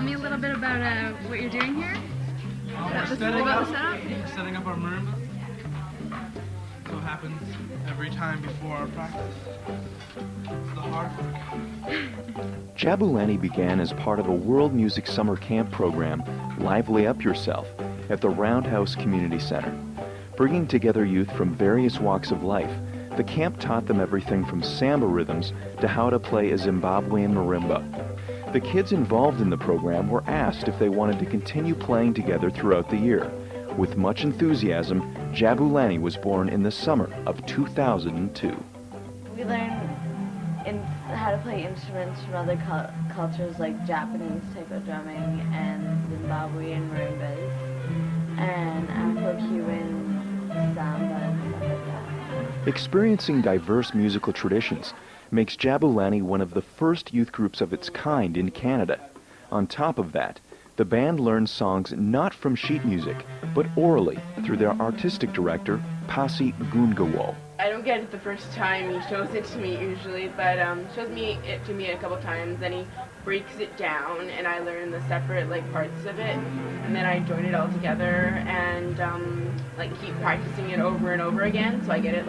me a little bit about what you're doing here? About the setup? Setting up our marimba. So it happens every time before our practice. It's the hard work. Jabulani began as part of a World Music Summer Camp program, Lively Up Yourself, at the Roundhouse Community Center. Bringing together youth from various walks of life, the camp taught them everything from samba rhythms to how to play a Zimbabwean marimba. The kids involved in the program were asked if they wanted to continue playing together throughout the year. With much enthusiasm, Jabulani was born in the summer of 2002. We learned how to play instruments from other cultures like Japanese type of drumming and Zimbabwean marimbas and Afro-Cuban samba and stuff like that. Experiencing diverse musical traditions makes Jabulani one of the first youth groups of its kind in Canada. On top of that, the band learns songs not from sheet music, but orally through their artistic director, Pasi Gungawo. I don't get it the first time he shows it to me usually, but shows me it to me a couple times, then he breaks it down and I learn the separate parts of it, and then I join it all together and keep practicing it over and over again so I get it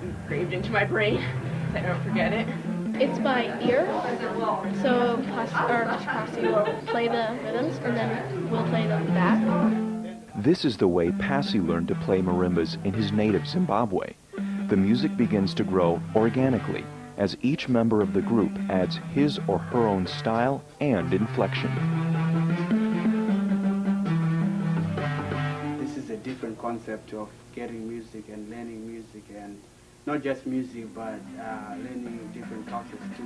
engraved into my brain so I don't forget it. It's by ear, so Mr. Pasi will play the rhythms and then we'll play them back. This is the way Pasi learned to play marimbas in his native Zimbabwe. The music begins to grow organically as each member of the group adds his or her own style and inflection. This is a different concept of getting music and learning music, and not just music, but learning different cultures too.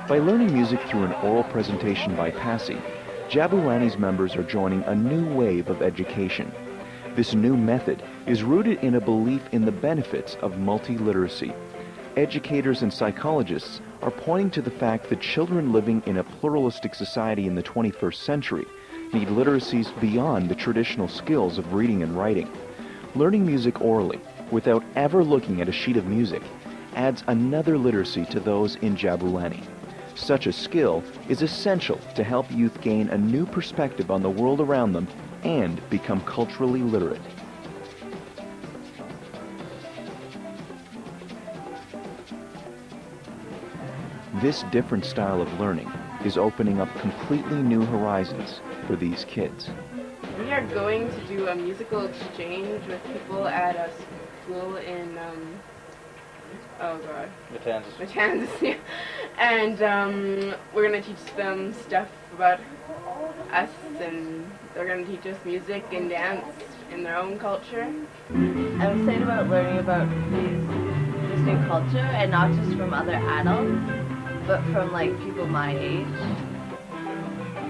By learning music through an oral presentation by Pasi, Jabulani's members are joining a new wave of education. This new method is rooted in a belief in the benefits of multiliteracy. Educators and psychologists are pointing to the fact that children living in a pluralistic society in the 21st century need literacies beyond the traditional skills of reading and writing. Learning music orally, without ever looking at a sheet of music, adds another literacy to those in Jabulani. Such a skill is essential to help youth gain a new perspective on the world around them and become culturally literate. This different style of learning is opening up completely new horizons for these kids. We are going to do a musical exchange with people at a school in, Matanzas, yeah. And we're going to teach them stuff about us, and they're going to teach us music and dance in their own culture. I'm excited about learning about this new culture, and not just from other adults, but from people my age.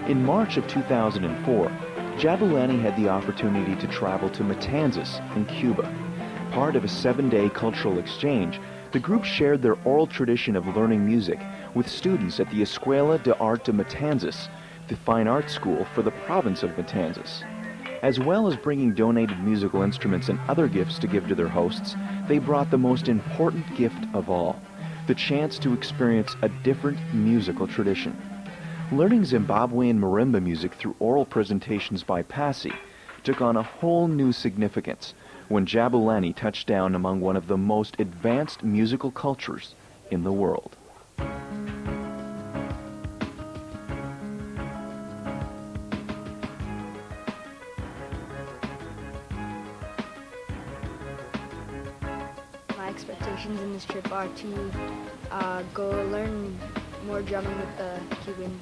In March of 2004, Jabulani had the opportunity to travel to Matanzas in Cuba. Part of a 7-day cultural exchange, the group shared their oral tradition of learning music with students at the Escuela de Arte de Matanzas, the fine arts school for the province of Matanzas. As well as bringing donated musical instruments and other gifts to give to their hosts, they brought the most important gift of all, the chance to experience a different musical tradition. Learning Zimbabwean marimba music through oral presentations by Pasi took on a whole new significance when Jabulani touched down among one of the most advanced musical cultures in the world. My expectations in this trip are to go learn more drumming with the Cuban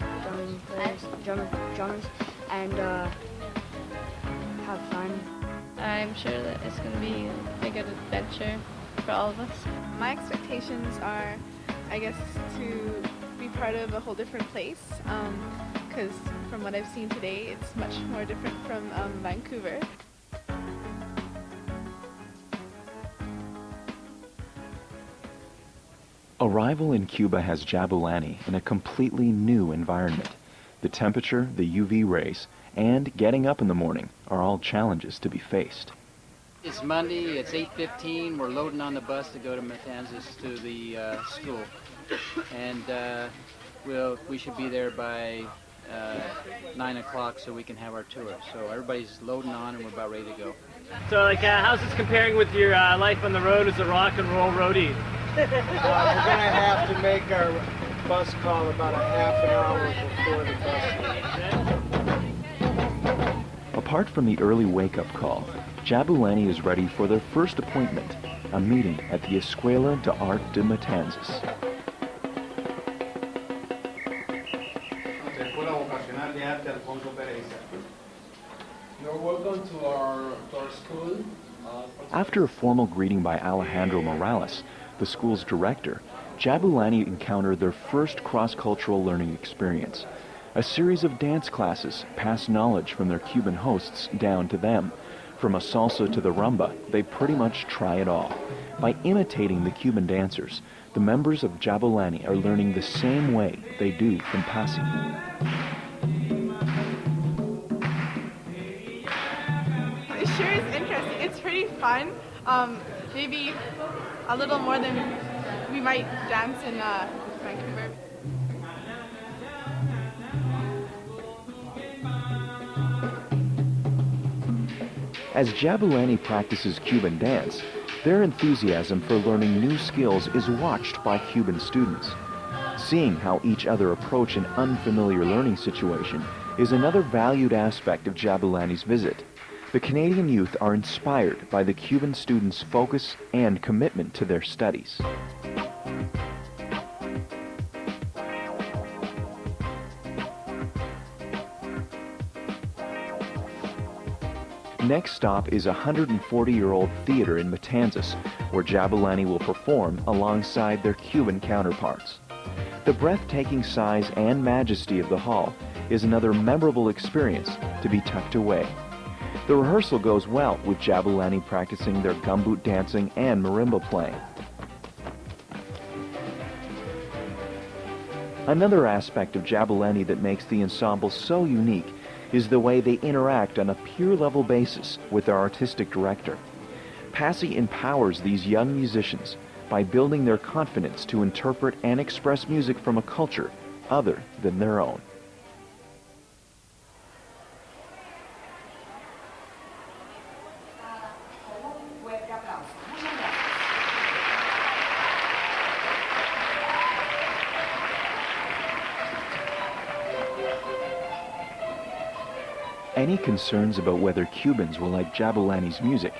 drummers, and have fun. I'm sure that it's going to be a good adventure for all of us. My expectations are, I guess, to be part of a whole different place, because from what I've seen today, it's much more different from Vancouver. Arrival in Cuba has Jabulani in a completely new environment. The temperature, the UV rays, and getting up in the morning are all challenges to be faced. It's Monday, it's 8:15, we're loading on the bus to go to Matanzas to the school. And we should be there by 9 o'clock so we can have our tour. So everybody's loading on and we're about ready to go. So, like, how's this comparing with your life on the road as a rock and roll roadie? We're gonna have to make our bus call about a half an hour before the bus. Apart from the early wake-up call, Jabulani is ready for their first appointment, a meeting at the Escuela de Arte de Matanzas. You're welcome to our school. After a formal greeting by Alejandro Morales, the school's director, Jabulani encountered their first cross-cultural learning experience. A series of dance classes pass knowledge from their Cuban hosts down to them. From a salsa to the rumba, they pretty much try it all. By imitating the Cuban dancers, the members of Jabulani are learning the same way they do from Pasi. It sure is interesting. It's pretty fun. Maybe a little more than we might dance in Vancouver. As Jabulani practices Cuban dance, their enthusiasm for learning new skills is watched by Cuban students. Seeing how each other approach an unfamiliar learning situation is another valued aspect of Jabulani's visit. The Canadian youth are inspired by the Cuban students' focus and commitment to their studies. Next stop is a 140-year-old theater in Matanzas, where Jabulani will perform alongside their Cuban counterparts. The breathtaking size and majesty of the hall is another memorable experience to be tucked away. The rehearsal goes well, with Jabulani practicing their gumboot dancing and marimba playing. Another aspect of Jabulani that makes the ensemble so unique is the way they interact on a peer-level basis with their artistic director. Pasi empowers these young musicians by building their confidence to interpret and express music from a culture other than their own. Any concerns about whether Cubans will like Jabulani's music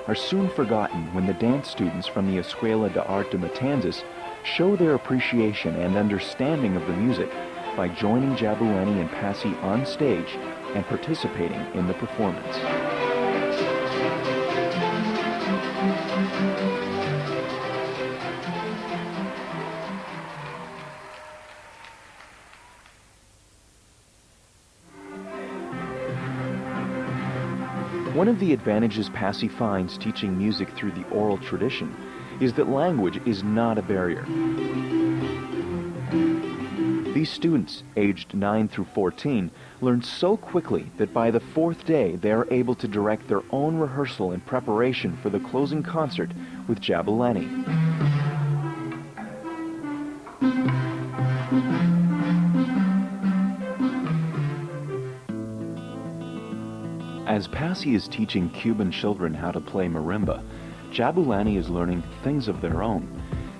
are soon forgotten when the dance students from the Escuela de Arte de Matanzas show their appreciation and understanding of the music by joining Jabulani and Pasi on stage and participating in the performance. One of the advantages Pasi finds teaching music through the oral tradition is that language is not a barrier. These students, aged 9 through 14, learn so quickly that by the 4th day they are able to direct their own rehearsal in preparation for the closing concert with Jabulani. As Pasi is teaching Cuban children how to play marimba, Jabulani is learning things of their own,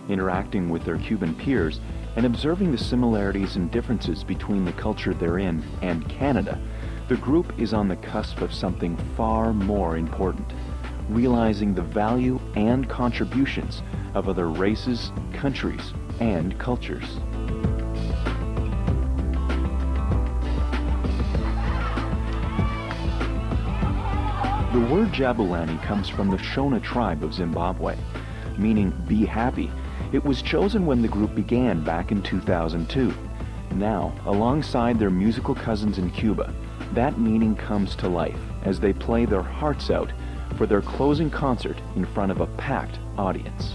interacting with their Cuban peers and observing the similarities and differences between the culture they're in and Canada. The group is on the cusp of something far more important, realizing the value and contributions of other races, countries, and cultures. The word Jabulani comes from the Shona tribe of Zimbabwe, meaning be happy. It was chosen when the group began back in 2002. Now, alongside their musical cousins in Cuba, that meaning comes to life as they play their hearts out for their closing concert in front of a packed audience.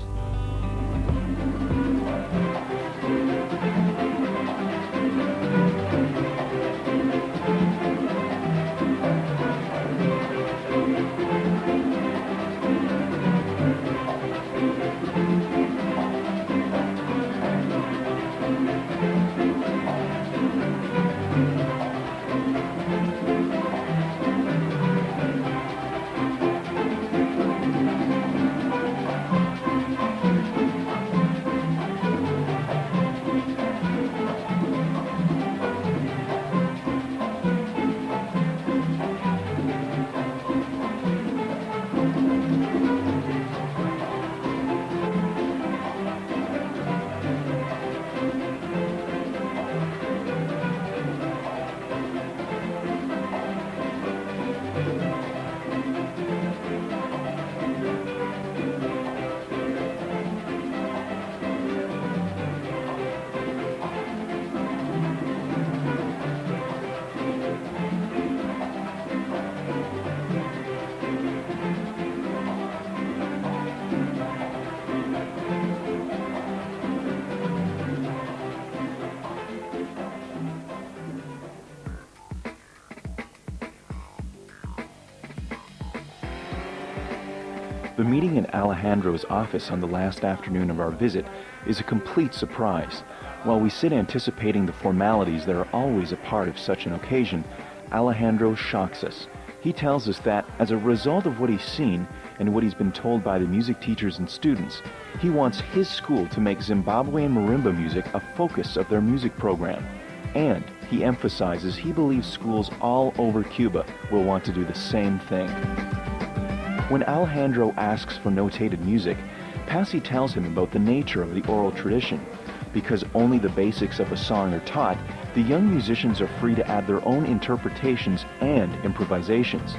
The meeting in Alejandro's office on the last afternoon of our visit is a complete surprise. While we sit anticipating the formalities that are always a part of such an occasion, Alejandro shocks us. He tells us that, as a result of what he's seen and what he's been told by the music teachers and students, he wants his school to make Zimbabwean marimba music a focus of their music program. And he emphasizes he believes schools all over Cuba will want to do the same thing. When Alejandro asks for notated music, Passy tells him about the nature of the oral tradition. Because only the basics of a song are taught, the young musicians are free to add their own interpretations and improvisations.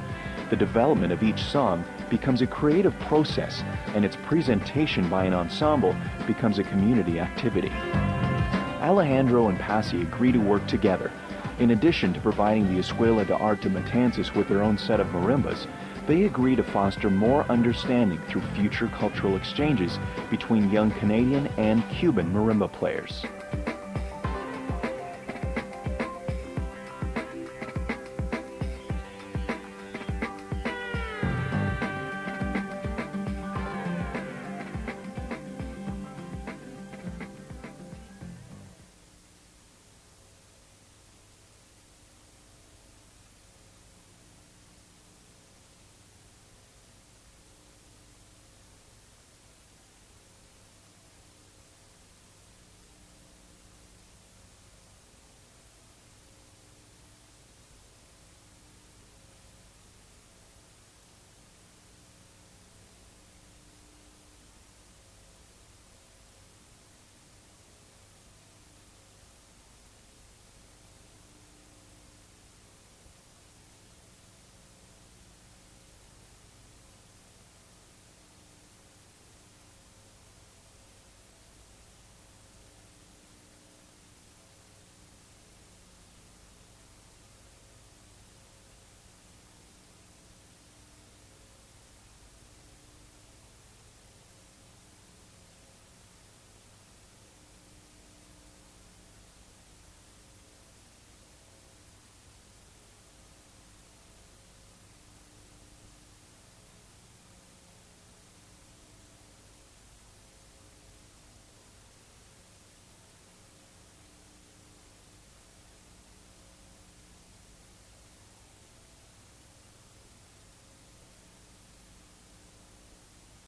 The development of each song becomes a creative process, and its presentation by an ensemble becomes a community activity. Alejandro and Passy agree to work together. In addition to providing the Escuela de Arte Matanzas with their own set of marimbas, they agree to foster more understanding through future cultural exchanges between young Canadian and Cuban marimba players.